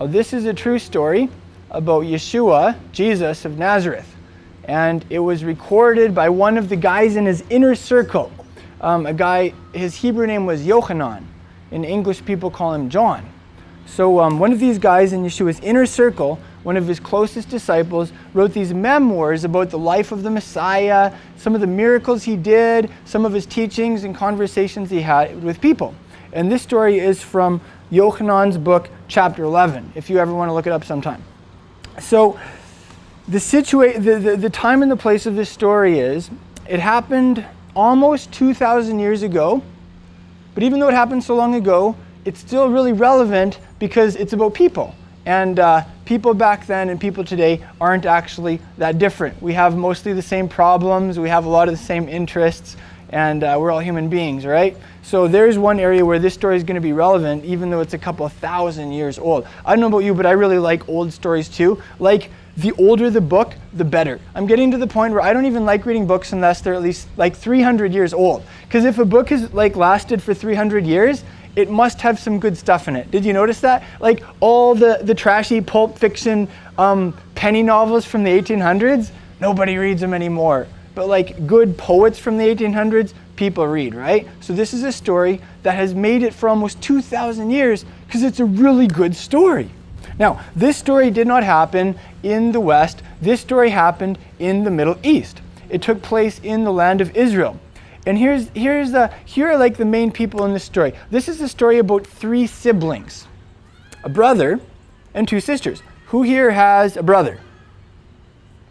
This is a true story about Yeshua, Jesus of Nazareth. And it was recorded by one of the guys in his inner circle. A guy, his Hebrew name was Yochanan. In English, people call him John. So one of these guys in Yeshua's inner circle, one of his closest disciples, wrote these memoirs about the life of the Messiah, some of the miracles he did, some of his teachings and conversations he had with people. And this story is from Yochanan's book, chapter 11, if you ever want to look it up sometime. So the time and the place of this story is, it happened almost 2,000 years ago, but even though it happened so long ago, it's still really relevant because it's about people. And people back then and people today aren't actually that different. We have mostly the same problems, we have a lot of the same interests, and we're all human beings, right? So there's one area where this story is going to be relevant, even though it's a couple of thousand years old. I don't know about you, but I really like old stories too. Like, the older the book, the better. I'm getting to the point where I don't even like reading books unless they're at least like 300 years old. Because if a book has like lasted for 300 years, it must have some good stuff in it. Did you notice that? Like all the trashy pulp fiction penny novels from the 1800s, nobody reads them anymore. But like good poets from the 1800s, people read, right? So this is a story that has made it for almost 2,000 years because it's a really good story. Now, this story did not happen in the West. This story happened in the Middle East. It took place in the land of Israel. And here are like the main people in this story. This is a story about 3 siblings, a brother and 2 sisters. Who here has a brother?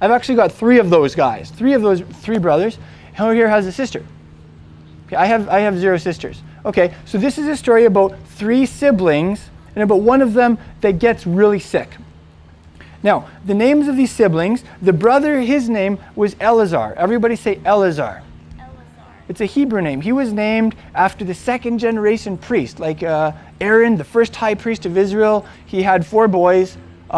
I've actually got 3 of those guys, 3 of those 3 brothers. Who here has a sister? Okay, I have 0 sisters. Okay, so this is a story about 3 siblings and about one of them that gets really sick. Now, the names of these siblings, the brother, his name was Eleazar. Everybody say Eleazar. It's a Hebrew name. He was named after the 2nd generation priest, like Aaron, the first high priest of Israel. He had 4 boys. 2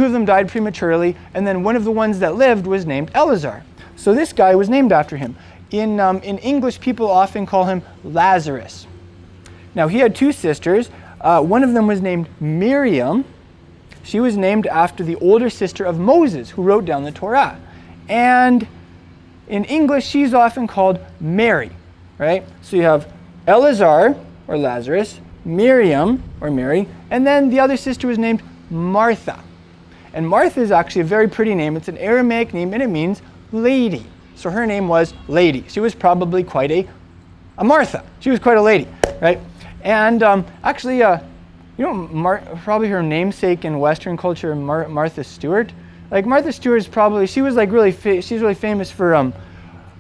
of them died prematurely, and then one of the ones that lived was named Eleazar. So this guy was named after him. In English, people often call him Lazarus. Now, he had 2 sisters. One of them was named Miriam. She was named after the older sister of Moses, who wrote down the Torah. And in English, she's often called Mary, right? So you have Eleazar, or Lazarus, Miriam, or Mary, and then the other sister was named Martha. And Martha is actually a very pretty name. It's an Aramaic name, and it means lady. So her name was Lady. She was probably quite a Martha. She was quite a lady, right? And actually, probably her namesake in Western culture, Martha Stewart. Like Martha Stewart is probably, she was like she's really famous for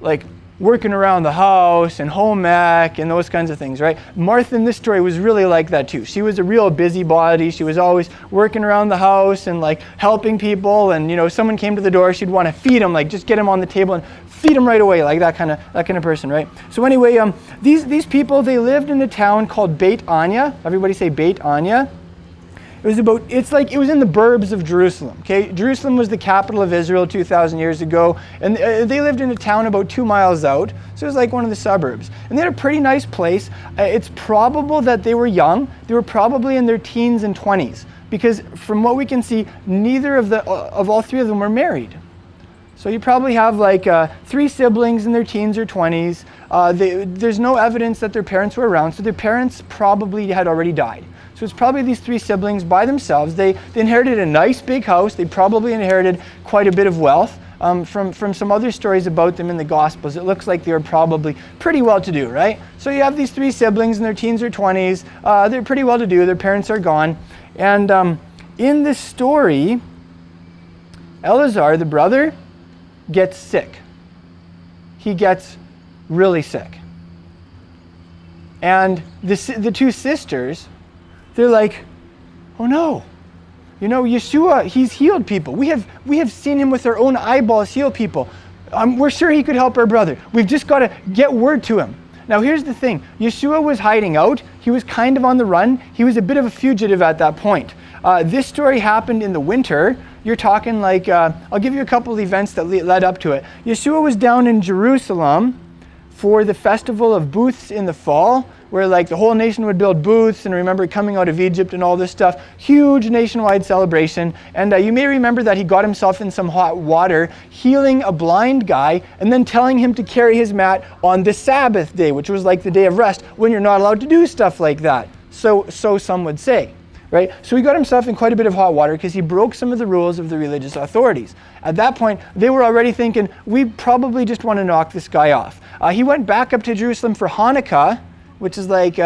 like working around the house and home ec and those kinds of things, right? Martha in this story was really like that too. She was a real busybody. She was always working around the house and like helping people. And someone came to the door, she'd want to feed them, like just get them on the table and feed them right away, like that kind of person, right? So anyway, these people, they lived in a town called Beit Anya. Everybody say Beit Anya. It was in the burbs of Jerusalem. Okay, Jerusalem was the capital of Israel 2,000 years ago, and they lived in a town about 2 miles out. So it was like one of the suburbs, and they had a pretty nice place. It's probable that they were young. They were probably in their teens and 20s, because from what we can see, neither of all 3 of them were married. So you probably have like 3 siblings in their teens or 20s. There's no evidence that their parents were around, so their parents probably had already died. So it's probably these 3 siblings by themselves. They inherited a nice big house. They probably inherited quite a bit of wealth. From some other stories about them in the Gospels, it looks like they were probably pretty well-to-do, right? So you have these 3 siblings in their teens or 20s. They're pretty well-to-do. Their parents are gone. And in this story, Eleazar, the brother, gets sick. He gets really sick. And the 2 sisters, they're like, oh no, Yeshua, he's healed people. We have seen him with our own eyeballs heal people. We're sure he could help our brother. We've just got to get word to him. Now here's the thing. Yeshua was hiding out. He was kind of on the run. He was a bit of a fugitive at that point. This story happened in the winter. You're talking like, I'll give you a couple of events that led up to it. Yeshua was down in Jerusalem for the festival of booths in the fall, where like the whole nation would build booths, and remember coming out of Egypt and all this stuff. Huge nationwide celebration. And you may remember that he got himself in some hot water, healing a blind guy, and then telling him to carry his mat on the Sabbath day, which was like the day of rest, when you're not allowed to do stuff like that. So some would say. Right? So he got himself in quite a bit of hot water because he broke some of the rules of the religious authorities. At that point, they were already thinking, we probably just want to knock this guy off. He went back up to Jerusalem for Hanukkah, which is like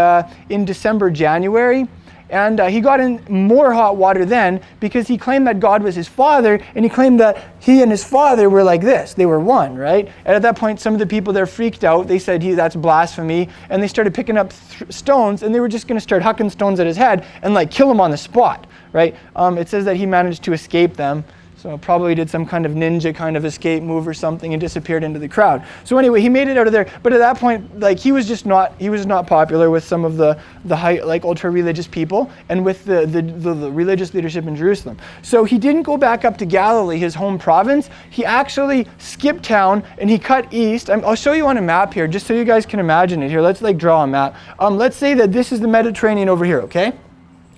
in December, January. And he got in more hot water then because he claimed that God was his father, and he claimed that he and his father were like this. They were one, right? And at that point, some of the people there freaked out. They said, that's blasphemy. And they started picking up stones, and they were just going to start hucking stones at his head and like kill him on the spot, right? It says that he managed to escape them. So probably did some kind of ninja kind of escape move or something and disappeared into the crowd. So anyway, he made it out of there. But at that point, like he was not popular with some of the high, like ultra religious people and with the religious leadership in Jerusalem. So he didn't go back up to Galilee, his home province. He actually skipped town and he cut east. I'll show you on a map here, just so you guys can imagine it here. Let's like draw a map. Let's say that this is the Mediterranean over here, okay?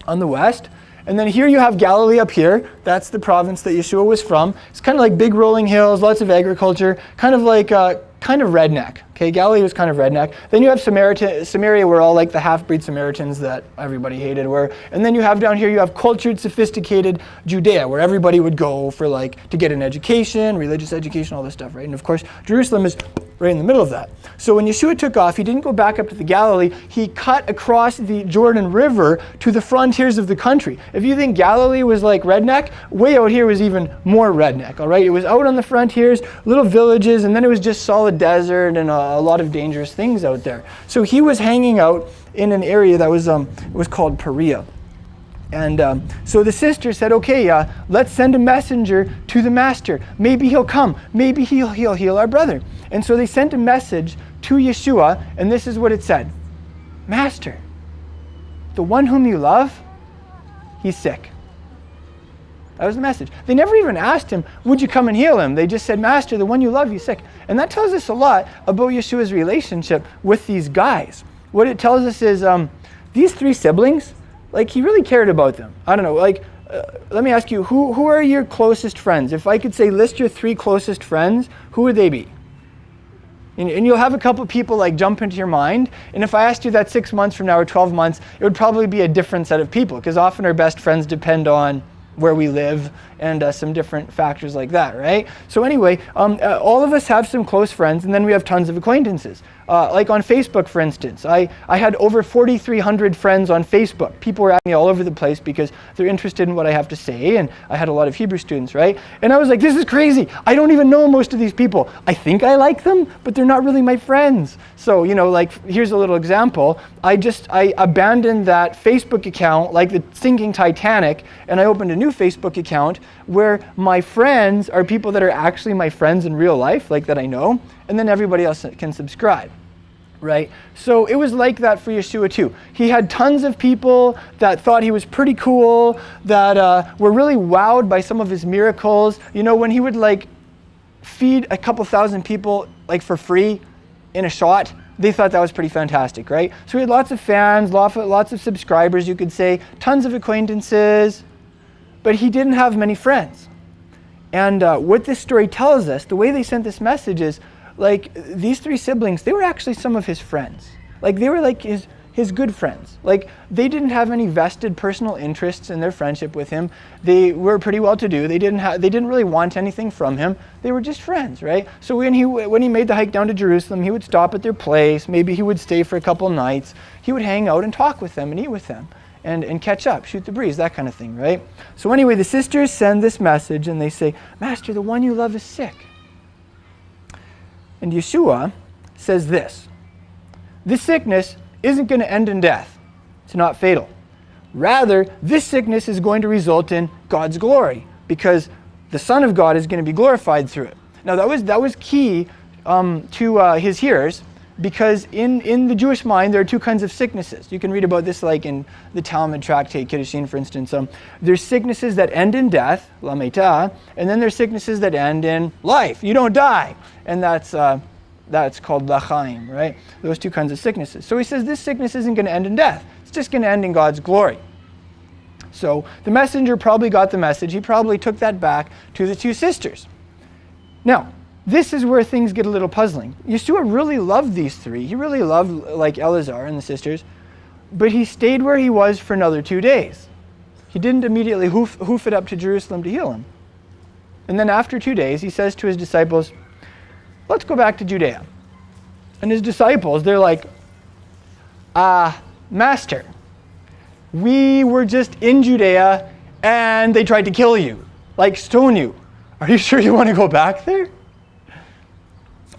On the west. And then here you have Galilee up here. That's the province that Yeshua was from. It's kind of like big rolling hills, lots of agriculture, kind of like kind of redneck. Okay, Galilee was kind of redneck. Then you have Samaria, where all like the half-breed Samaritans that everybody hated were. And then you have down here, you have cultured, sophisticated Judea, where everybody would go for like to get an education, religious education, all this stuff, right? And of course, Jerusalem is right in the middle of that. So when Yeshua took off, he didn't go back up to the Galilee. He cut across the Jordan River to the frontiers of the country. If you think Galilee was like redneck, way out here was even more redneck, all right? It was out on the frontiers, little villages, and then it was just solid desert and a lot of dangerous things out there. So he was hanging out in an area that was called Perea. And so the sister said, okay, let's send a messenger to the master. Maybe he'll come. Maybe he'll heal our brother. And so they sent a message to Yeshua, and this is what it said. Master, the one whom you love, he's sick. That was the message. They never even asked him, would you come and heal him? They just said, Master, the one you love, he's sick. And that tells us a lot about Yeshua's relationship with these guys. What it tells us is these three siblings, like he really cared about them. I don't know, like, let me ask you, who are your closest friends? If I could say list your three closest friends, who would they be? And you'll have a couple people like jump into your mind. And if I asked you that 6 months from now or 12 months, it would probably be a different set of people, because often our best friends depend on where we live and some different factors like that, right? So anyway, all of us have some close friends, and then we have tons of acquaintances. Like on Facebook, for instance, I had over 4,300 friends on Facebook. People were at me all over the place because they're interested in what I have to say, and I had a lot of Hebrew students, right? And I was like, this is crazy. I don't even know most of these people. I think I like them, but they're not really my friends. So, you know, like, here's a little example. I abandoned that Facebook account like the sinking Titanic, and I opened a new Facebook account where my friends are people that are actually my friends in real life, like that I know, and then everybody else can subscribe. Right? So it was like that for Yeshua too. He had tons of people that thought he was pretty cool, that were really wowed by some of his miracles. You know, when he would like feed a couple thousand people like for free in a shot, they thought that was pretty fantastic, right? So he had lots of fans, lots of subscribers, you could say, tons of acquaintances, but he didn't have many friends. And what this story tells us, the way they sent this message is, like, these three siblings, they were actually some of his friends. Like, they were like his good friends. Like, they didn't have any vested personal interests in their friendship with him. They were pretty well-to-do. They didn't really want anything from him. They were just friends, right? So when he made the hike down to Jerusalem, he would stop at their place. Maybe he would stay for a couple nights. He would hang out and talk with them and eat with them and catch up, shoot the breeze, that kind of thing, right? So anyway, the sisters send this message and they say, Master, the one you love is sick. And Yeshua says this sickness isn't going to end in death. It's not fatal. Rather, this sickness is going to result in God's glory, because the Son of God is going to be glorified through it. Now that was key to his hearers, because in the Jewish mind there are two kinds of sicknesses. You can read about this like in the Talmud tractate Kiddushin, for instance. There's sicknesses that end in death, lameta, and then there's sicknesses that end in life. You don't die, and that's That's called lachaim, right? Those two kinds of sicknesses. So he says this sickness isn't going to end in death. It's just going to end in God's glory. So the messenger probably got the message. He probably took that back to the two sisters. Now, this is where things get a little puzzling. Yeshua really loved these three. He really loved like Eleazar and the sisters, but he stayed where he was for another 2 days. He didn't immediately hoof it up to Jerusalem to heal him. And then after 2 days, he says to his disciples, let's go back to Judea. And his disciples, they're like, Master, we were just in Judea and they tried to kill you, like stone you. Are you sure you want to go back there?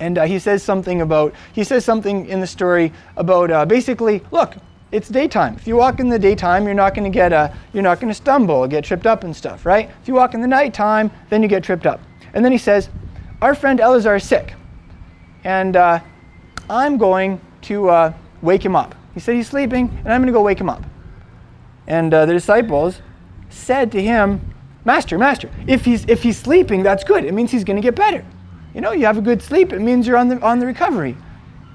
And he says something in the story about basically, look, it's daytime. If you walk in the daytime, you're not going to stumble, get tripped up and stuff, right? If you walk in the nighttime, then you get tripped up. And then he says, our friend Eleazar is sick, and I'm going to wake him up. He said he's sleeping, and I'm going to go wake him up. And the disciples said to him, Master, if he's sleeping, that's good. It means he's going to get better. You have a good sleep. It means you're on the recovery.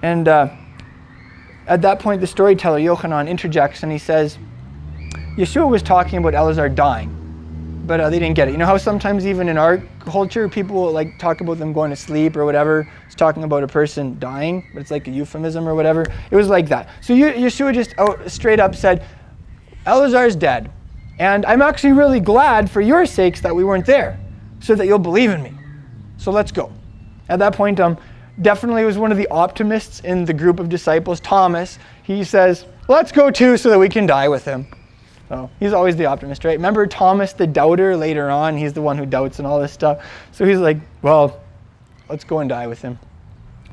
And at that point, the storyteller, Yochanan, interjects and he says, Yeshua was talking about Eleazar dying, but they didn't get it. You know how sometimes even in our culture, people will like talk about them going to sleep or whatever. It's talking about a person dying, but it's like a euphemism or whatever. It was like that. So Yeshua just straight up said, Eleazar's dead, and I'm actually really glad for your sakes that we weren't there, so that you'll believe in me. So let's go. At that point, definitely was one of the optimists in the group of disciples, Thomas. He says, let's go too so that we can die with him. So he's always the optimist, right? Remember Thomas the doubter later on? He's the one who doubts and all this stuff. So he's like, well, let's go and die with him.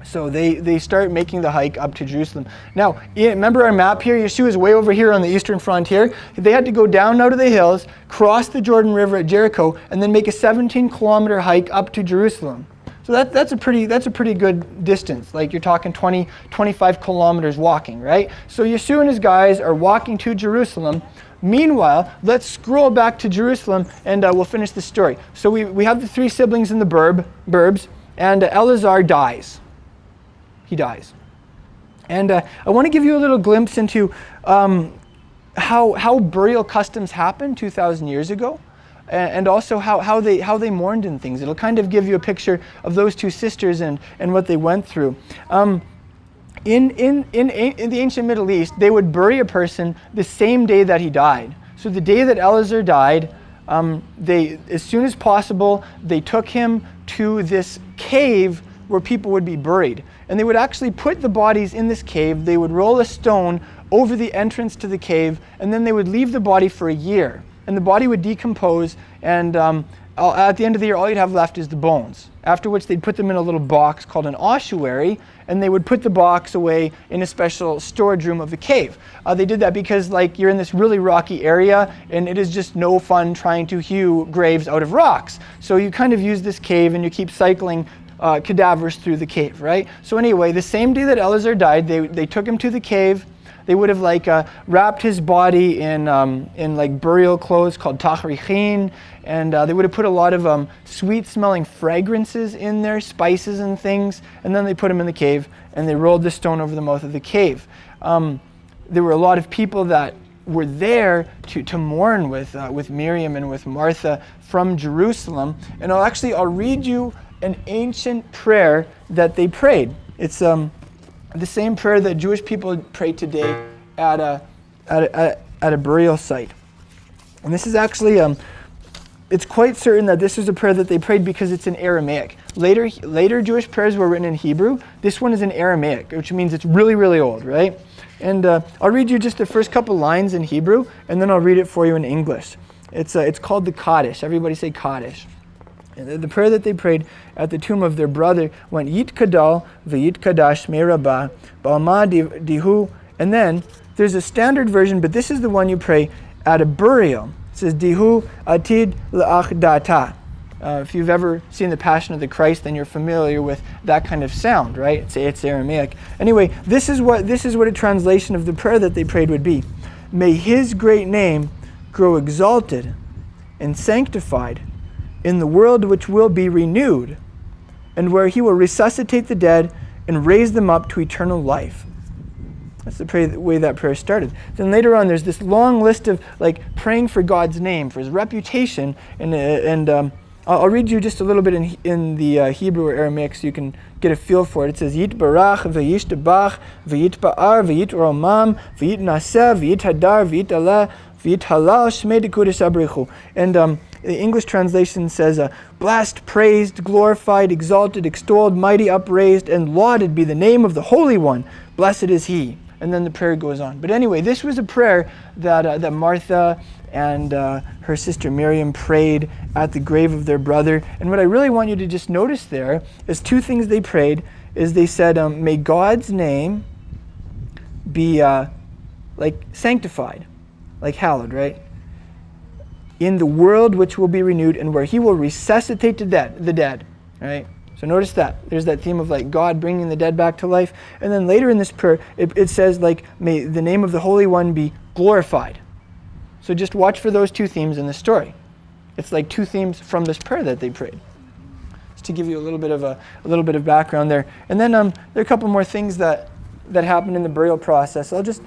So they start making the hike up to Jerusalem. Now, remember our map here? Yeshua is way over here on the eastern frontier. They had to go down out of the hills, cross the Jordan River at Jericho, and then make a 17-kilometer hike up to Jerusalem. So that's a pretty good distance. Like you're talking 20, 25 kilometers walking, right? So Yeshua and his guys are walking to Jerusalem. Meanwhile, let's scroll back to Jerusalem and we'll finish the story. So we have the three siblings in the burbs, and Eleazar dies. He dies. And I want to give you a little glimpse into how burial customs happened 2,000 years ago. And also how they mourned and things. It'll kind of give you a picture of those two sisters and what they went through. In the ancient Middle East, they would bury a person the same day that he died. So the day that Eleazar died, as soon as possible, they took him to this cave where people would be buried. And they would actually put the bodies in this cave. They would roll a stone over the entrance to the cave, and then they would leave the body for a year. And the body would decompose, and at the end of the year, all you'd have left is the bones. After which they'd put them in a little box called an ossuary, and they would put the box away in a special storage room of the cave. They did that because you're in this really rocky area, and it is just no fun trying to hew graves out of rocks. So you kind of use this cave, and you keep cycling cadavers through the cave, right? So anyway, the same day that Eleazar died, they took him to the cave. They would have wrapped his body in burial clothes called tachrichin, and they would have put a lot of sweet-smelling fragrances in there, spices and things, and then they put him in the cave, and they rolled the stone over the mouth of the cave. There were a lot of people that were there to mourn with Miriam and with Martha from Jerusalem, and I'll read you an ancient prayer that they prayed. It's the same prayer that Jewish people pray today at a burial site. And this is actually, it's quite certain that this is a prayer that they prayed because it's in Aramaic. Later Jewish prayers were written in Hebrew. This one is in Aramaic, which means it's really, really old, right? And I'll read you just the first couple lines in Hebrew, and then I'll read it for you in English. It's called the Kaddish. Everybody say Kaddish. And the prayer that they prayed at the tomb of their brother went Yit Kadal v'Yit Kadash Merabah Ba'alma Dihu. And then there's a standard version, but this is the one you pray at a burial. It says Dihu Atid La'achdata. If you've ever seen The Passion of the Christ, then you're familiar with that kind of sound, right? It's Aramaic. Anyway, this is what a translation of the prayer that they prayed would be. May His great name grow exalted and sanctified in the world which will be renewed, and where He will resuscitate the dead and raise them up to eternal life. That's the way that prayer started. Then later on, there's this long list of like praying for God's name, for his reputation, and I'll read you just a little bit in the Hebrew or Aramaic so you can get a feel for it. It says, Yitbarach, v'yishtabach, v'yitba'ar, v'yitromam, v'yitnaseh, v'yithadar, v'yitaleh, v'yithalal, shmei dekudesh abrichu. And the English translation says, blessed, praised, glorified, exalted, extolled, mighty, upraised, and lauded be the name of the Holy One. Blessed is he. And then the prayer goes on. But anyway, this was a prayer that Martha and her sister Miriam prayed at the grave of their brother. And what I really want you to just notice there is two things they prayed. Is they said, may God's name be like sanctified, like hallowed, right? In the world which will be renewed, and where he will resuscitate the dead, right? So notice that. There's that theme of like God bringing the dead back to life. And then later in this prayer, it says like, may the name of the Holy One be glorified. So just watch for those two themes in the story. It's like two themes from this prayer that they prayed. Just to give you a little bit of background there. And then there are a couple more things that happened in the burial process. I'll just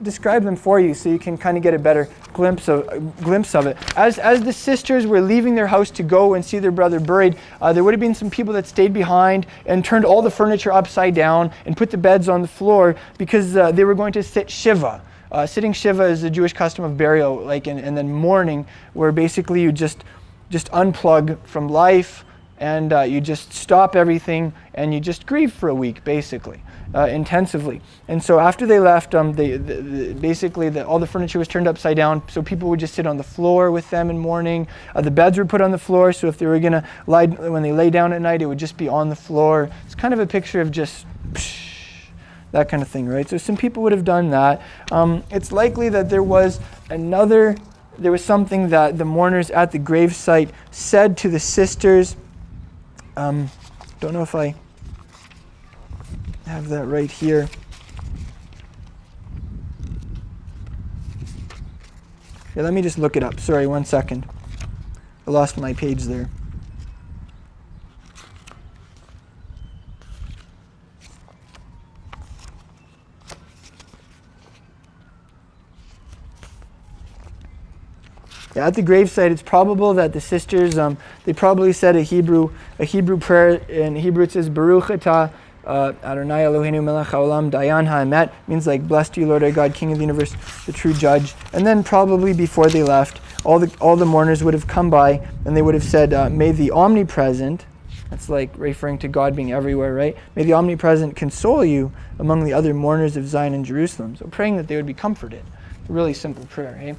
describe them for you so you can kind of get a better glimpse of it. As the sisters were leaving their house to go and see their brother buried, there would have been some people that stayed behind and turned all the furniture upside down and put the beds on the floor because they were going to sit Shiva. Sitting Shiva is a Jewish custom of burial, like and then mourning, where basically you just unplug from life and you just stop everything and you just grieve for a week, basically. Intensively. And so after they left, basically all the furniture was turned upside down, so people would just sit on the floor with them in mourning. The beds were put on the floor, so if they were going to lie, when they lay down at night, it would just be on the floor. It's kind of a picture of just that kind of thing, right? So some people would have done that. It's likely that there was something that the mourners at the gravesite said to the sisters. Don't know if I have that right here. Yeah, let me just look it up. Sorry, 1 second. I lost my page there. Yeah, at the gravesite, it's probable that the sisters, they probably said a Hebrew prayer. In Hebrew, it says, Baruch atah Adonai Eloheinu melech haolam dayan ha'emet, means like, blessed you, Lord our God, King of the universe, the true judge. And then probably before they left, all the mourners would have come by and they would have said, may the omnipresent, that's like referring to God being everywhere, right? May the omnipresent console you among the other mourners of Zion and Jerusalem. So praying that they would be comforted. A really simple prayer, eh?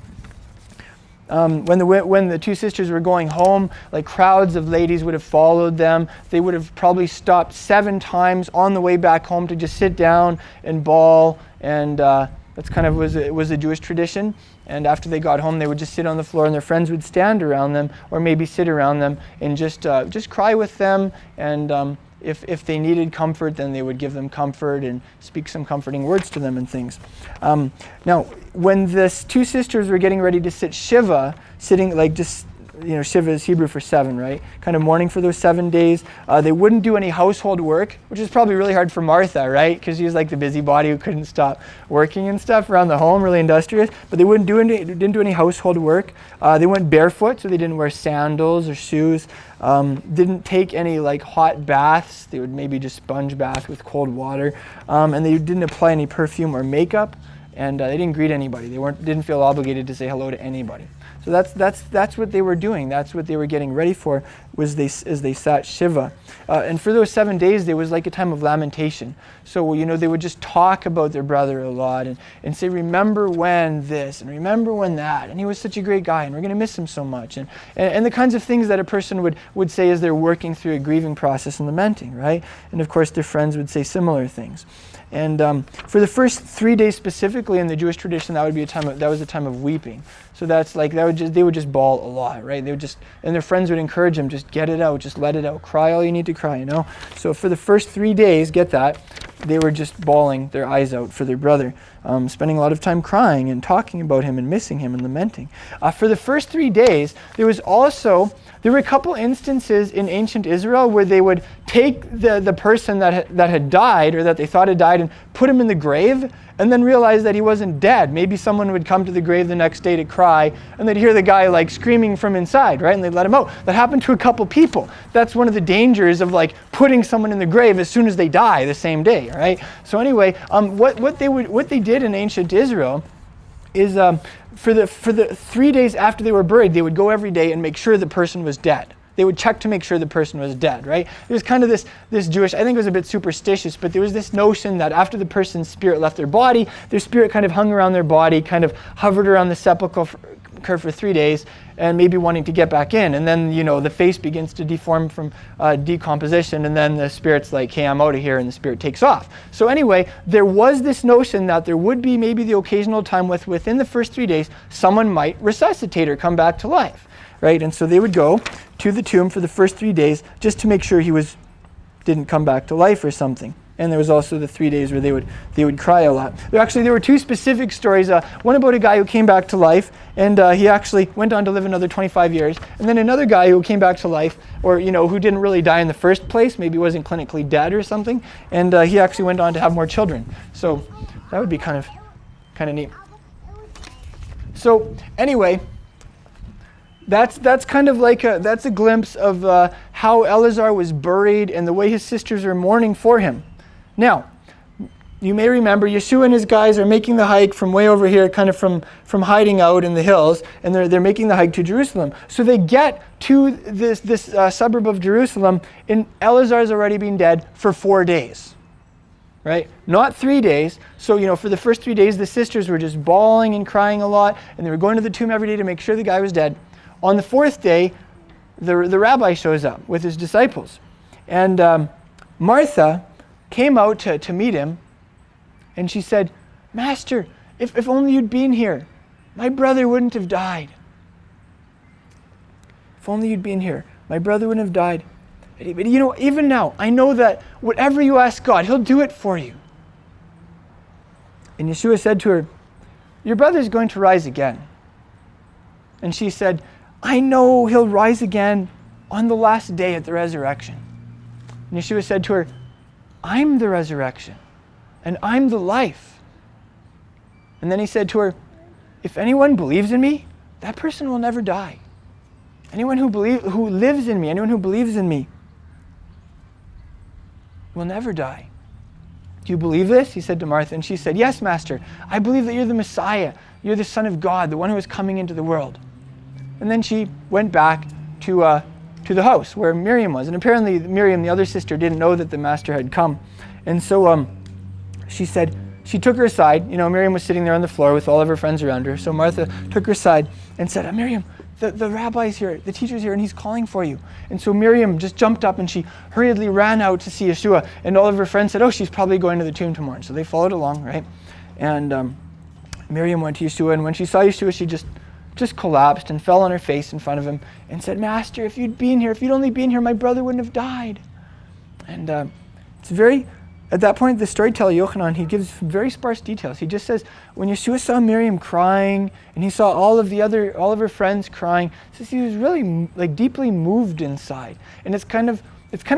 When the two sisters were going home, like crowds of ladies would have followed them. They would have probably stopped 7 times on the way back home to just sit down and bawl, and that's kind of was a Jewish tradition. And after they got home, they would just sit on the floor, and their friends would stand around them, or maybe sit around them and just cry with them. And if they needed comfort, then they would give them comfort and speak some comforting words to them and things. Now, when the two sisters were getting ready to sit Shiva, sitting like just, Shiva is Hebrew for 7, right? Kind of mourning for those 7 days. They wouldn't do any household work, which is probably really hard for Martha, right? Because she was like the busybody who couldn't stop working and stuff around the home, really industrious. But they didn't do any household work. They went barefoot, so they didn't wear sandals or shoes. Didn't take any like hot baths. They would maybe just sponge bath with cold water. And they didn't apply any perfume or makeup. And they didn't greet anybody. They didn't feel obligated to say hello to anybody. So that's what they were doing. That's what they were getting ready for, as they sat Shiva. And for those 7 days, there was like a time of lamentation. So, they would just talk about their brother a lot and say, remember when this and remember when that. And he was such a great guy and we're going to miss him so much. And the kinds of things that a person would say as they're working through a grieving process and lamenting, right? And of course, their friends would say similar things. And for the first 3 days specifically in the Jewish tradition, that was a time of weeping. So that's like they would just bawl a lot, right? And their friends would encourage them, just get it out, just let it out, cry all you need to cry, So for the first 3 days, get that, they were just bawling their eyes out for their brother, spending a lot of time crying and talking about him and missing him and lamenting. For the first 3 days, there were a couple instances in ancient Israel where they would take the person that had died, or that they thought had died, and put him in the grave, and then realize that he wasn't dead. Maybe someone would come to the grave the next day to cry, and they'd hear the guy like screaming from inside, right? And they'd let him out. That happened to a couple people. That's one of the dangers of like putting someone in the grave as soon as they die the same day, right? So anyway, what they did in ancient Israel is for the 3 days after they were buried, they would go every day and make sure the person was dead. They would check to make sure the person was dead, right? It was kind of this Jewish, I think it was a bit superstitious, but there was this notion that after the person's spirit left their body, their spirit kind of hung around their body, kind of hovered around the sepulchre for 3 days, and maybe wanting to get back in. And then, the face begins to deform from decomposition, and then the spirit's like, hey, I'm out of here, and the spirit takes off. So anyway, there was this notion that there would be maybe the occasional time within the first 3 days, someone might resuscitate or come back to life. Right? And so they would go to the tomb for the first 3 days just to make sure he didn't come back to life or something. And there was also the 3 days where they would cry a lot. There were two specific stories. One about a guy who came back to life, and he actually went on to live another 25 years. And then another guy who came back to life, or who didn't really die in the first place, maybe wasn't clinically dead or something, and he actually went on to have more children. So that would be kind of neat. So anyway, that's kind of like that's a glimpse of how Eleazar was buried and the way his sisters are mourning for him. Now, you may remember Yeshua and his guys are making the hike from way over here, kind of from hiding out in the hills, and they're making the hike to Jerusalem. So they get to this suburb of Jerusalem, and Eleazar's already been dead for 4 days. Right? Not 3 days. So, for the first 3 days, the sisters were just bawling and crying a lot, and they were going to the tomb every day to make sure the guy was dead. On the fourth day, the rabbi shows up with his disciples. And Martha came out to meet him, and she said, Master, if only you'd been here, my brother wouldn't have died. If only you'd been here, my brother wouldn't have died. But even now, I know that whatever you ask God, he'll do it for you. And Yeshua said to her, your brother's going to rise again. And she said, I know he'll rise again on the last day at the resurrection. And Yeshua said to her, I'm the resurrection, and I'm the life. And then he said to her, if anyone believes in me, that person will never die. Anyone who lives in me, anyone who believes in me, will never die. Do you believe this? He said to Martha. And she said, yes, Master. I believe that you're the Messiah. You're the Son of God, the one who is coming into the world. And then she went back to the house where Miriam was. And apparently Miriam, the other sister, didn't know that the Master had come. And so she said, she took her aside. Miriam was sitting there on the floor with all of her friends around her. So Martha took her aside and said, Miriam, the rabbi's here, the teacher's here, and he's calling for you. And so Miriam just jumped up and she hurriedly ran out to see Yeshua. And all of her friends said, oh, she's probably going to the tomb tomorrow. So they followed along, right? And Miriam went to Yeshua. And when she saw Yeshua, she just collapsed and fell on her face in front of him and said, Master, if you'd only been here, my brother wouldn't have died. And at that point, the storyteller Yochanan, he gives very sparse details. He just says, when Yeshua saw Miriam crying, and he saw all of her friends crying, he says he was really deeply moved inside. And it's kind of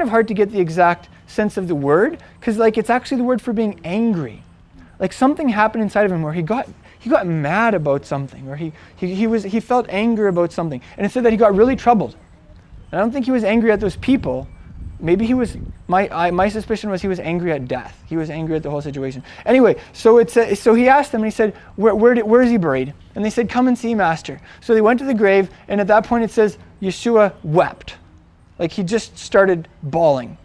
hard to get the exact sense of the word, because it's actually the word for being angry. Something happened inside of him where he got mad about something, or he felt anger about something. And it said that he got really troubled. And I don't think he was angry at those people. Maybe he was, my suspicion was he was angry at death. He was angry at the whole situation. Anyway, so he asked them, and he said, where is he buried? And they said, come and see, Master. So they went to the grave, and at that point it says, Yeshua wept. He just started bawling.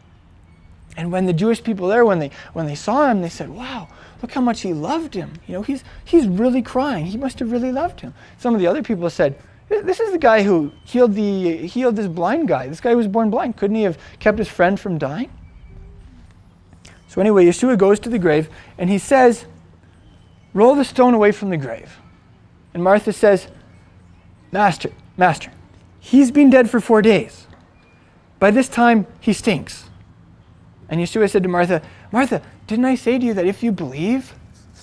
And when the Jewish people there, when they saw him, they said, wow, look how much he loved him. He's really crying. He must have really loved him. Some of the other people said, this is the guy who healed this blind guy. This guy was born blind. Couldn't he have kept his friend from dying? So anyway, Yeshua goes to the grave, and he says, roll the stone away from the grave. And Martha says, Master, he's been dead for 4 days. By this time, he stinks. And Yeshua said to Martha, Martha, didn't I say to you that if you believe,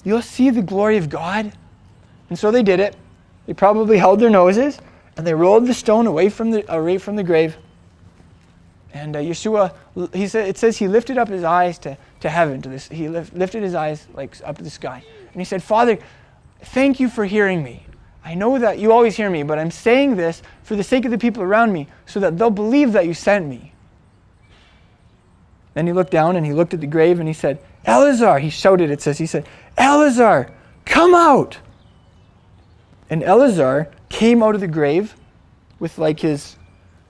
you'll see the glory of God? And so they did it. They probably held their noses, and they rolled the stone away from the grave. And Yeshua, it says he lifted up his eyes to heaven, he lifted his eyes like up to the sky. And he said, Father, thank you for hearing me. I know that you always hear me, but I'm saying this for the sake of the people around me so that they'll believe that you sent me. Then he looked down and he looked at the grave and he said, Eleazar, he shouted, he said, Eleazar, come out. And Eleazar came out of the grave with like his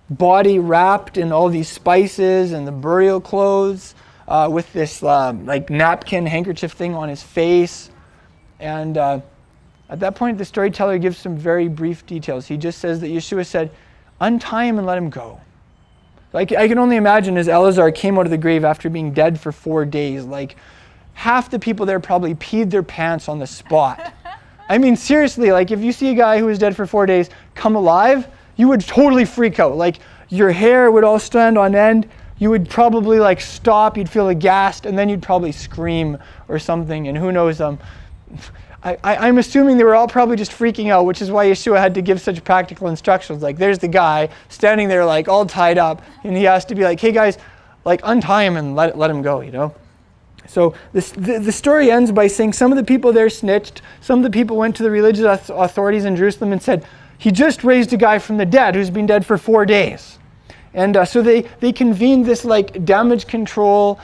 body wrapped in all these spices and the burial clothes, with this like napkin handkerchief thing on his face. And at that point, the storyteller gives some very brief details. He just says that Yeshua said, untie him and let him go. I can only imagine as Eleazar came out of the grave after being dead for 4 days, like half the people there probably peed their pants on the spot. I mean, seriously, like if you see a guy who was dead for 4 days come alive, you would totally freak out. Like your hair would all stand on end. You would probably like stop, you'd feel aghast, and then you'd probably scream or something. And who knows, I'm assuming they were all probably just freaking out, which is why Yeshua had to give such practical instructions. Like there's the guy standing there like all tied up, and he has to be like, hey guys, like untie him and let him go, you know? So the story ends by saying some of the people there snitched. Some of the people went to the religious authorities in Jerusalem and said, he just raised a guy from the dead who's been dead for 4 days. And so they convened this like damage control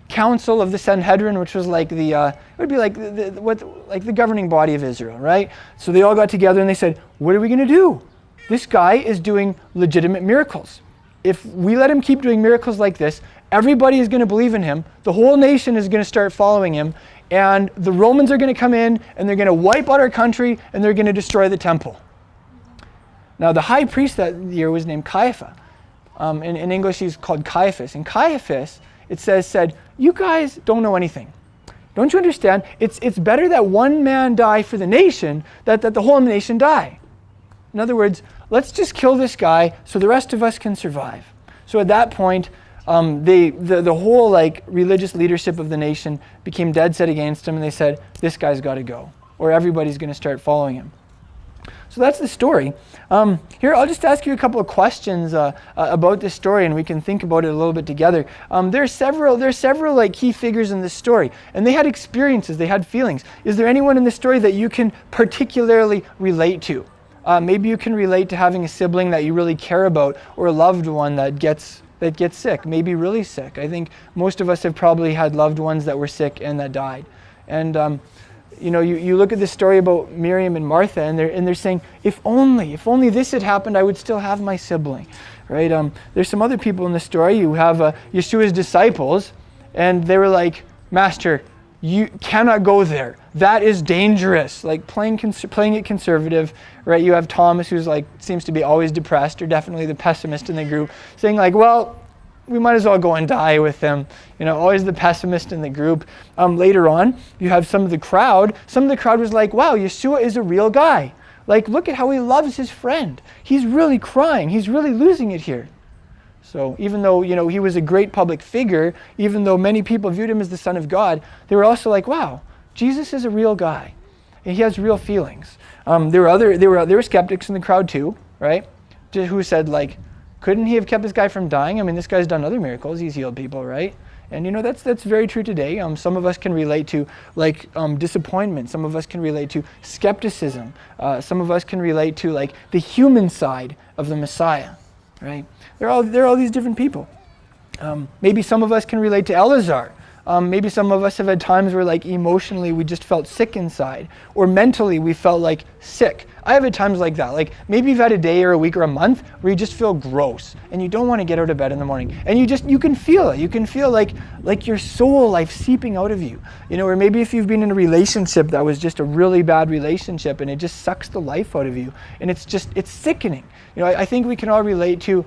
council of the Sanhedrin, which was like it would be like the governing body of Israel, right? So they all got together and they said, what are we going to do? This guy is doing legitimate miracles. If we let him keep doing miracles like this, everybody is going to believe in him. The whole nation is going to start following him. And the Romans are going to come in and they're going to wipe out our country and they're going to destroy the temple. Now, the high priest that year was named Caiaphas. In English, he's called Caiaphas. And Caiaphas, it said, you guys don't know anything. Don't you understand? It's better that one man die for the nation than that the whole nation die. In other words, let's just kill this guy so the rest of us can survive. So at that point, the whole like religious leadership of the nation became dead set against him, and they said, this guy's got to go, or everybody's going to start following him. So that's the story. Here, I'll just ask you a couple of questions about this story, and we can think about it a little bit together. There's several like key figures in this story, and they had experiences, they had feelings. Is there anyone in this story that you can particularly relate to? Maybe you can relate to having a sibling that you really care about, or a loved one that gets sick, maybe really sick. I think most of us have probably had loved ones that were sick and that died. And you look at this story about Miriam and Martha, and they're saying, if only this had happened, I would still have my sibling, right? There's some other people in the story. You have Yeshua's disciples, and they were like, Master, you cannot go there. That is dangerous. Like playing it conservative, right? You have Thomas, who's like seems to be always depressed, or definitely the pessimist in the group, saying like, well, we might as well go and die with them. Always the pessimist in the group. Later on, you have some of the crowd. Some of the crowd was like, wow, Yeshua is a real guy. Like, look at how he loves his friend. He's really crying. He's really losing it here. So even though, he was a great public figure, even though many people viewed him as the Son of God, they were also like, wow, Jesus is a real guy. And he has real feelings. There were skeptics in the crowd too, right? Who said like, couldn't he have kept this guy from dying? I mean, this guy's done other miracles. He's healed people, right? And that's very true today. Some of us can relate to like disappointment. Some of us can relate to skepticism. Some of us can relate to like the human side of the Messiah, right? They're all these different people. Maybe some of us can relate to Eleazar. Maybe some of us have had times where like emotionally we just felt sick inside, or mentally we felt like sick. I have had times like that. Like maybe you've had a day or a week or a month where you just feel gross and you don't want to get out of bed in the morning, and you can feel it. You can feel like your soul life seeping out of you. Or maybe if you've been in a relationship that was just a really bad relationship and it just sucks the life out of you, and it's sickening. I think we can all relate to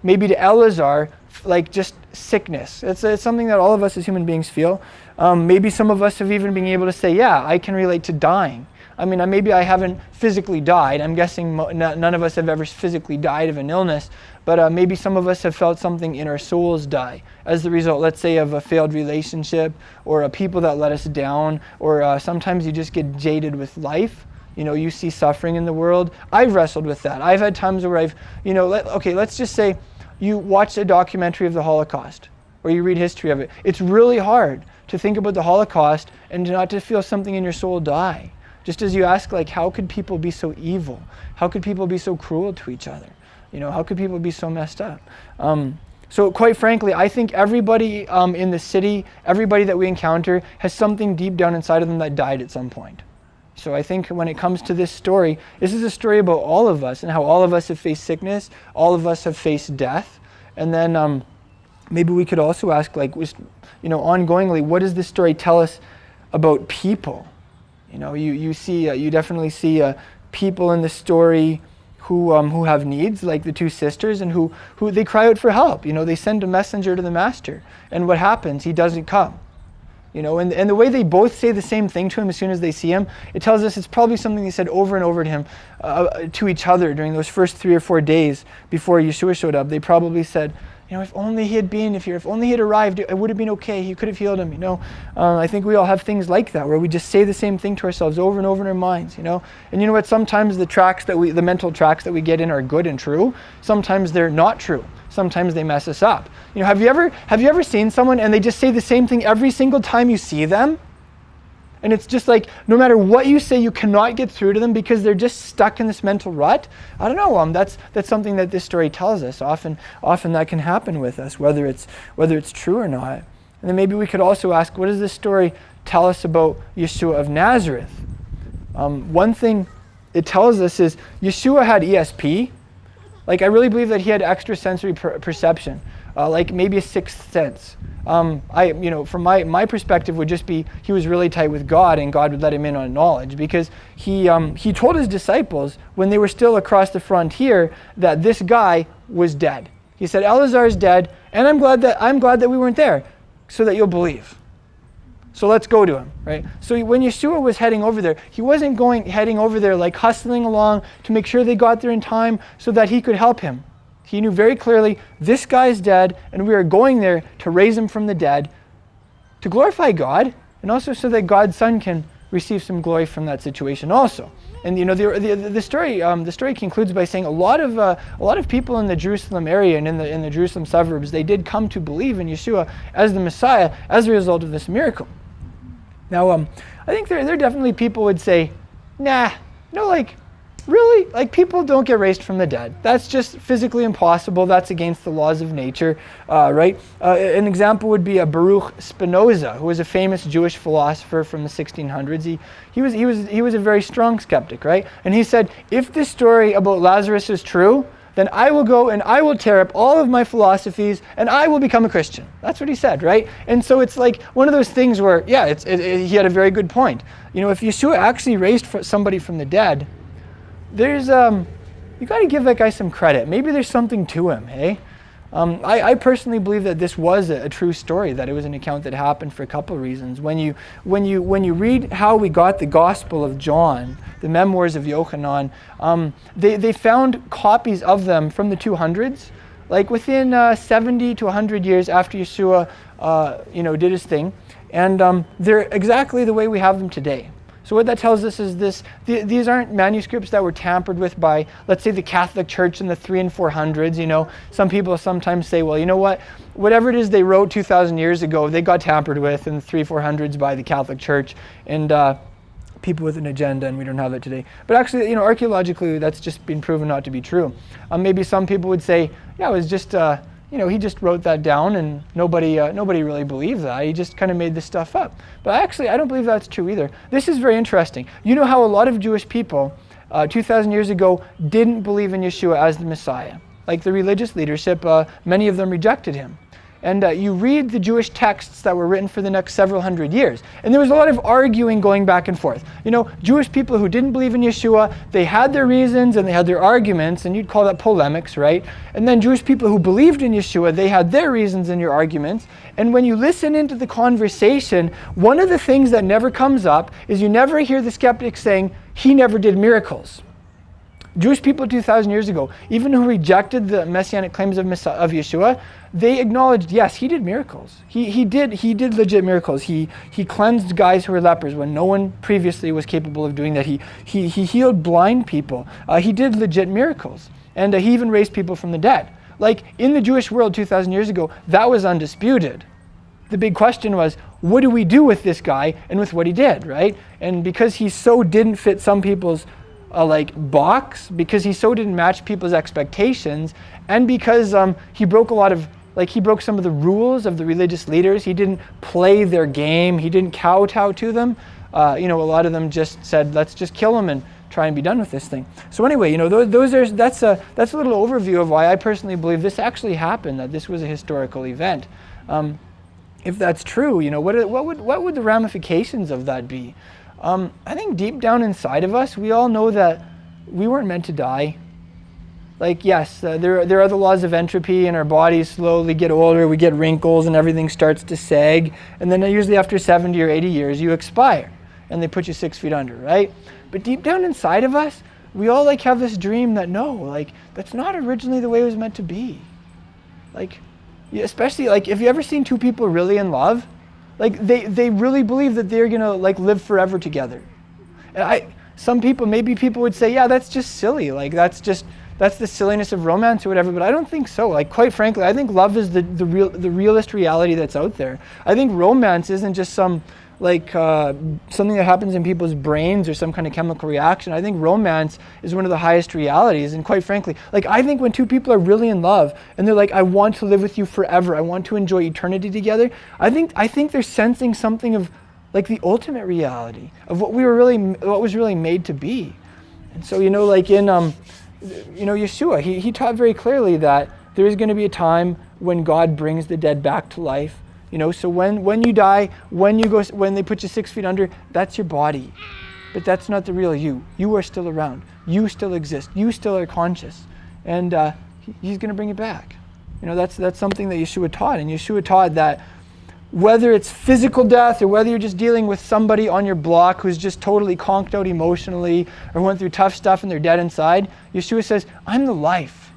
maybe to Eleazar, like just sickness. It's something that all of us as human beings feel. Maybe some of us have even been able to say, yeah, I can relate to dying. I mean, maybe I haven't physically died. I'm guessing none of us have ever physically died of an illness, but maybe some of us have felt something in our souls die as the result, let's say, of a failed relationship, or a people that let us down, or sometimes you just get jaded with life. You see suffering in the world. I've wrestled with that. I've had times where let's just say, you watch a documentary of the Holocaust or you read history of it, it's really hard to think about the Holocaust and not to feel something in your soul die. Just as you ask, like, how could people be so evil? How could people be so cruel to each other? How could people be so messed up? So quite frankly, I think everybody in the city, everybody that we encounter has something deep down inside of them that died at some point. So I think when it comes to this story, this is a story about all of us and how all of us have faced sickness, all of us have faced death. And then maybe we could also ask, like, ongoingly, what does this story tell us about people? You definitely see people in the story who have needs, like the two sisters, and who they cry out for help. They send a messenger to the master, and what happens? He doesn't come. And the way they both say the same thing to him as soon as they see him, it tells us it's probably something they said over and over to him, to each other during those first 3 or 4 days before Yeshua showed up. They probably said, if only he had been here, if only he had arrived, it would have been okay. He could have healed him. I think we all have things like that where we just say the same thing to ourselves over and over in our minds. And you know what? Sometimes the mental tracks that we get in are good and true. Sometimes they're not true. Sometimes they mess us up. Have you ever seen someone and they just say the same thing every single time you see them? And it's just like, no matter what you say, you cannot get through to them because they're just stuck in this mental rut. I don't know. That's something that this story tells us. Often that can happen with us, whether it's true or not. And then maybe we could also ask, what does this story tell us about Yeshua of Nazareth? One thing it tells us is Yeshua had ESP. Like, I really believe that he had extrasensory perception, like maybe a sixth sense. From my perspective would just be he was really tight with God, and God would let him in on knowledge, because he told his disciples when they were still across the frontier that this guy was dead. He said, Eleazar is dead, and I'm glad that we weren't there, so that you'll believe. So let's go to him, right? So when Yeshua was heading over there, he wasn't heading over there like hustling along to make sure they got there in time so that he could help him. He knew very clearly, this guy's dead, and we are going there to raise him from the dead, to glorify God, and also so that God's Son can receive some glory from that situation also. And the story concludes by saying a lot of people in the Jerusalem area and in the Jerusalem suburbs, they did come to believe in Yeshua as the Messiah as a result of this miracle. Now, I think there definitely people would say, really? Like, people don't get raised from the dead. That's just physically impossible. That's against the laws of nature, right? An example would be Baruch Spinoza, who was a famous Jewish philosopher from the 1600s. He was a very strong skeptic, right? And he said, if this story about Lazarus is true, then I will go and I will tear up all of my philosophies and I will become a Christian. That's what he said, right? And so it's like one of those things where, he had a very good point. If Yeshua actually raised somebody from the dead, there's you got to give that guy some credit. Maybe there's something to him, hey? I personally believe that this was a true story, that it was an account that happened for a couple of reasons. When you read how we got the Gospel of John, the memoirs of Yochanan, they found copies of them from the 200s, like within 70 to 100 years after Yeshua did his thing, and they're exactly the way we have them today. So what that tells us is these aren't manuscripts that were tampered with by, let's say, the Catholic Church in the 300s and 400s. Some people sometimes say, well, you know what? Whatever it is they wrote 2,000 years ago, they got tampered with in the 300s, 400s by the Catholic Church and people with an agenda, and we don't have that today. But actually, archaeologically, that's just been proven not to be true. Maybe some people would say, yeah, it was just, he just wrote that down, and nobody really believed that. He just kind of made this stuff up. But actually, I don't believe that's true either. This is very interesting. You know how a lot of Jewish people 2,000 years ago didn't believe in Yeshua as the Messiah. Like the religious leadership, many of them rejected him. And you read the Jewish texts that were written for the next several hundred years. And there was a lot of arguing going back and forth. Jewish people who didn't believe in Yeshua, they had their reasons and they had their arguments, and you'd call that polemics, right? And then Jewish people who believed in Yeshua, they had their reasons and your arguments. And when you listen into the conversation, one of the things that never comes up is you never hear the skeptics saying, he never did miracles. Jewish people 2,000 years ago, even who rejected the Messianic claims of Yeshua, they acknowledged, yes, he did miracles. He did legit miracles. He cleansed guys who were lepers when no one previously was capable of doing that. He healed blind people. He did legit miracles. And he even raised people from the dead. like in the Jewish world 2,000 years ago, that was undisputed. The big question was, what do we do with this guy and with what he did, right? And because he so didn't fit some people's box, because he so didn't match people's expectations, and because he broke a lot of, he broke some of the rules of the religious leaders. He didn't play their game. He didn't kowtow to them. A lot of them just said, let's just kill him and try and be done with this thing. So anyway, that's a little overview of why I personally believe this actually happened, that this was a historical event. If that's true, what would the ramifications of that be? I think deep down inside of us, we all know that we weren't meant to die. Yes, there are the laws of entropy, and our bodies slowly get older, we get wrinkles, and everything starts to sag, and then usually after 70 or 80 years, you expire, and they put you 6 feet under, right? But deep down inside of us, we all have this dream that no, that's not originally the way it was meant to be. Especially if you ever seen two people really in love, they really believe that they're gonna live forever together. And maybe people would say, yeah, that's just silly. That's the silliness of romance or whatever. But I don't think so. Quite frankly, I think love is the realist reality that's out there. I think romance isn't just some something that happens in people's brains or some kind of chemical reaction. I think romance is one of the highest realities. And quite frankly, I think when two people are really in love and they're I want to live with you forever, I want to enjoy eternity together, I think they're sensing something of the ultimate reality of what was really made to be. And so, in Yeshua, he taught very clearly that there is going to be a time when God brings the dead back to life. So when you die, when they put you 6 feet under, that's your body. But that's not the real you. You are still around. You still exist. You still are conscious. And he's going to bring it back. That's something that Yeshua taught. And Yeshua taught that whether it's physical death or whether you're just dealing with somebody on your block who's just totally conked out emotionally or went through tough stuff and they're dead inside, Yeshua says, I'm the life.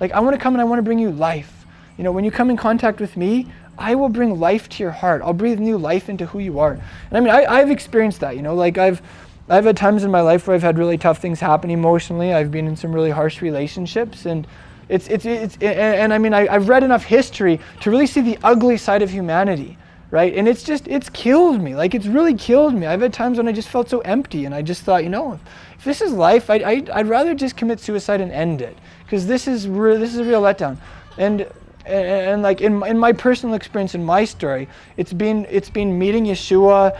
I want to come and I want to bring you life. When you come in contact with me, I will bring life to your heart. I'll breathe new life into who you are. And I've experienced that, I've had times in my life where I've had really tough things happen emotionally. I've been in some really harsh relationships, and I've read enough history to really see the ugly side of humanity, right? And it's killed me. It's really killed me. I've had times when I just felt so empty, and I just thought, if this is life, I'd rather just commit suicide and end it, because this is a real letdown. And in my personal experience, in my story, it's been meeting Yeshua,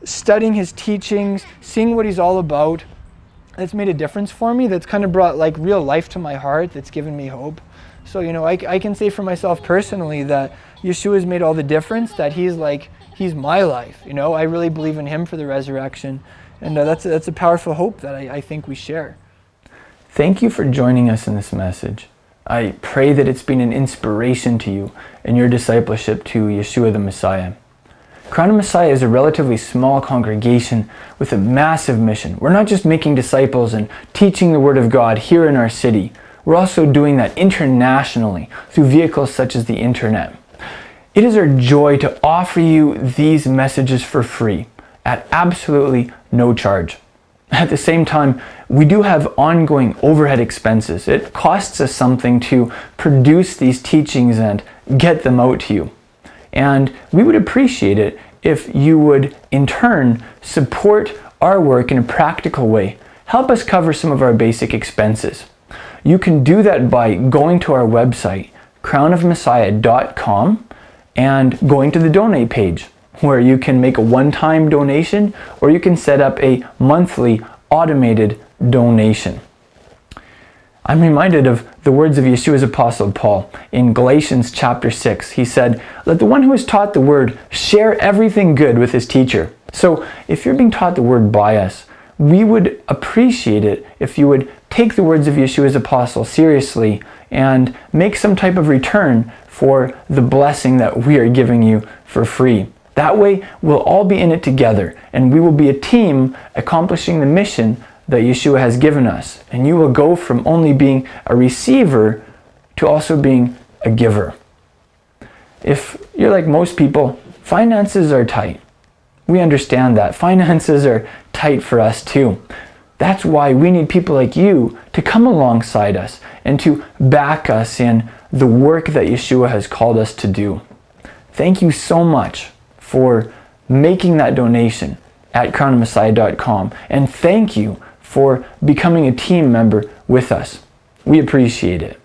studying his teachings, seeing what he's all about. That's made a difference for me. That's kind of brought real life to my heart. That's given me hope. So I can say for myself personally that Yeshua has made all the difference. That he's my life. I really believe in him for the resurrection, and that's a powerful hope that I think we share. Thank you for joining us in this message. I pray that it's been an inspiration to you in your discipleship to Yeshua the Messiah. Crown of Messiah is a relatively small congregation with a massive mission. We're not just making disciples and teaching the Word of God here in our city. We're also doing that internationally through vehicles such as the internet. It is our joy to offer you these messages for free at absolutely no charge. At the same time, we do have ongoing overhead expenses. It costs us something to produce these teachings and get them out to you. And we would appreciate it if you would, in turn, support our work in a practical way. Help us cover some of our basic expenses. You can do that by going to our website, crownofmessiah.com, and going to the donate page, where you can make a one-time donation or you can set up a monthly automated donation. I'm reminded of the words of Yeshua's apostle Paul in Galatians chapter 6. He said, let the one who is taught the word share everything good with his teacher. So if you're being taught the word by us, we would appreciate it if you would take the words of Yeshua's apostle seriously and make some type of return for the blessing that we are giving you for free. That way, we'll all be in it together, and we will be a team accomplishing the mission that Yeshua has given us. And you will go from only being a receiver to also being a giver. If you're like most people, finances are tight. We understand that. Finances are tight for us too. That's why we need people like you to come alongside us and to back us in the work that Yeshua has called us to do. Thank you so much for making that donation at crownofmessiah.com, and thank you for becoming a team member with us. We appreciate it.